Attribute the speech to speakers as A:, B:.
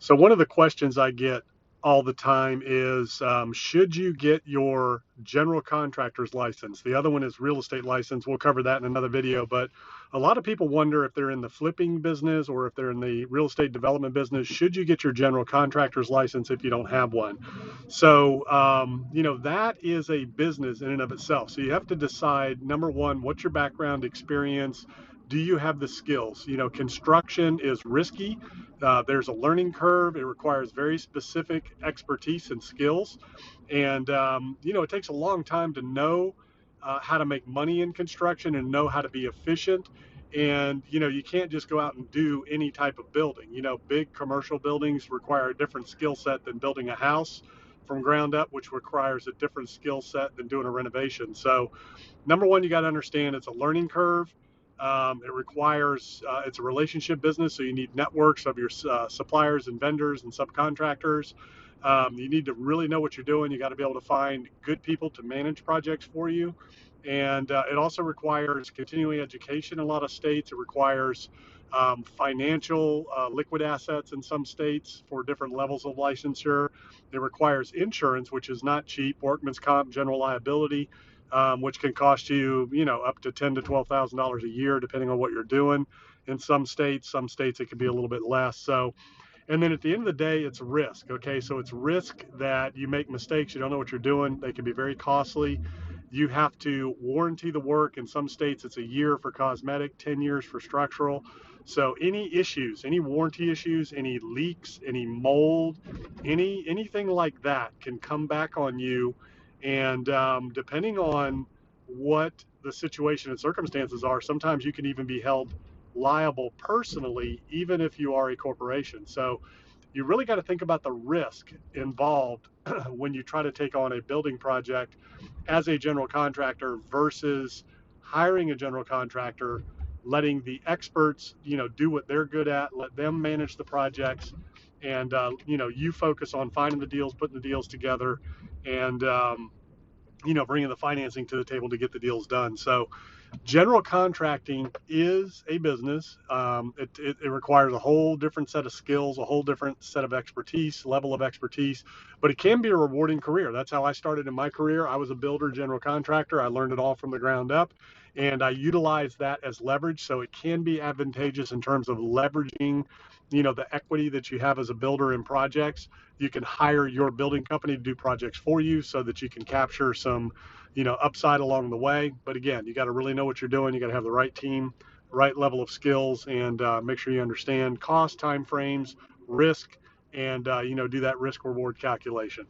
A: So one of the questions I get all the time is, should you get your general contractor's license? The other one is real estate license. We'll cover that in another video, but a lot of people wonder if they're in the flipping business or if they're in the real estate development business, should you get your general contractor's license if you don't have one? So, that is a business in and of itself. So you have to decide, number one, what's your background experience? Do you have the skills? Construction is risky. There's a learning curve. It requires very specific expertise and skills. And, it takes a long time to know how to make money in construction and know how to be efficient. And, you can't just go out and do any type of building. Big commercial buildings require a different skill set than building a house from ground up, which requires a different skill set than doing a renovation. So, number one, you got to understand it's a learning curve. It requires, it's a relationship business, so you need networks of your suppliers and vendors and subcontractors. You need to really know what you're doing. You got to be able to find good people to manage projects for you. And it also requires continuing education in a lot of states. It requires financial liquid assets in some states for different levels of licensure. It requires insurance, which is not cheap, workman's comp, general liability, which can cost you, up to $10,000 to $12,000 a year, depending on what you're doing. In some states it can be a little bit less. So, and then at the end of the day, it's risk. Okay, so it's risk that you make mistakes, you don't know what you're doing. They can be very costly. You have to warranty the work. In some states, it's a year for cosmetic, 10 years for structural. So any issues, any warranty issues, any leaks, any mold, anything like that can come back on you. And depending on what the situation and circumstances are, sometimes you can even be held liable personally, even if you are a corporation. So you really got to think about the risk involved when you try to take on a building project as a general contractor versus hiring a general contractor, letting the experts, do what they're good at, let them manage the projects, and you focus on finding the deals, putting the deals together, and bringing the financing to the table to get the deals done. So general contracting is a business. It requires a whole different set of skills, a whole different set of expertise, level of expertise, but it can be a rewarding career. That's how I started in my career. I was a builder, general contractor. I learned it all from the ground up, and I utilized that as leverage. So it can be advantageous in terms of leveraging, the equity that you have as a builder in projects. You can hire your building company to do projects for you so that you can capture some upside along the way. But again, you got to really know what you're doing. You got to have the right team, right level of skills, and make sure you understand cost, time frames, risk, and do that risk reward calculation.